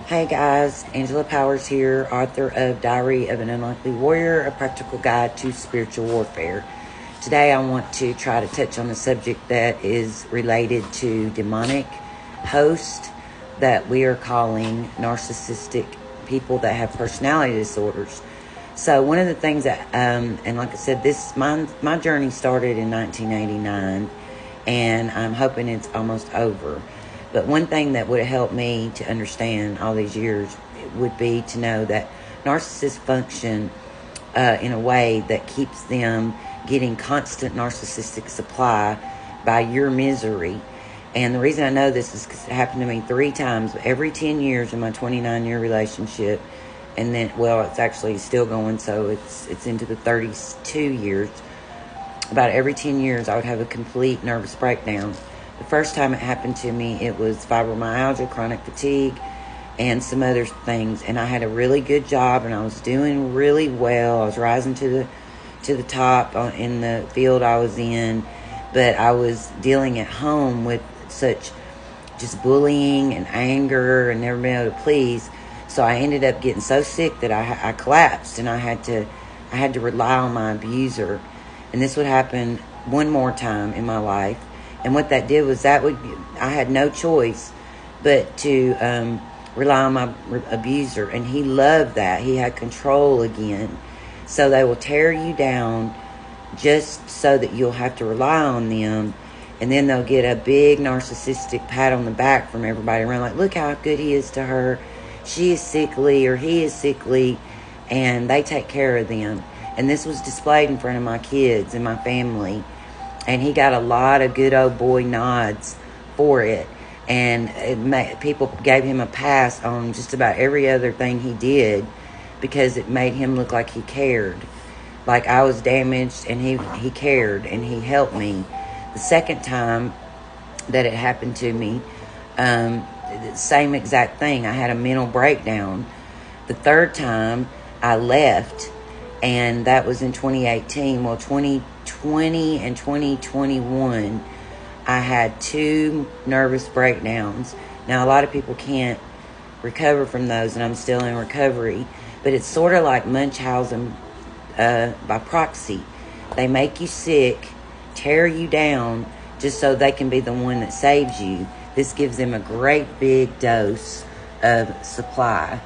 Hey guys, Angela Powers here, author of Diary of an Unlikely Warrior, a practical guide to spiritual warfare. Today I want to try to touch on a subject that is related to demonic hosts that we are calling narcissistic people that have personality disorders. So one of the things that, and like I said, my journey started in 1989, and I'm hoping it's almost over. But one thing that would have helped me to understand all these years would be to know that narcissists function in a way that keeps them getting constant narcissistic supply by your misery. And the reason I know this is because it happened to me 3 times, every 10 years in my 29-year relationship. And then, well, it's actually still going, so it's into the 32 years. About every 10 years, I would have a complete nervous breakdown. The first time it happened to me, it was fibromyalgia, chronic fatigue, and some other things. And I had a really good job, and I was doing really well. I was rising to the top in the field I was in, but I was dealing at home with such just bullying and anger and never being able to please. So I ended up getting so sick that I collapsed, and I had to rely on my abuser. And this would happen one more time in my life. And what that did was I had no choice but to rely on my abuser. And he loved that. He had control again. So they will tear you down just so that you'll have to rely on them. And then they'll get a big narcissistic pat on the back from everybody around. Like, look how good he is to her. She is sickly or he is sickly. And they take care of them. And this was displayed in front of my kids and my family. And he got a lot of good old boy nods for it. And people gave him a pass on just about every other thing he did because it made him look like he cared. Like I was damaged and he cared and he helped me. The second time that it happened to me, the same exact thing. I had a mental breakdown. The third time I left, and that was in 2018. Well, 2020 and 2021, I had 2 nervous breakdowns. Now, a lot of people can't recover from those, and I'm still in recovery. But it's sort of like Munchausen by proxy. They make you sick, tear you down, just so they can be the one that saves you. This gives them a great big dose of supply.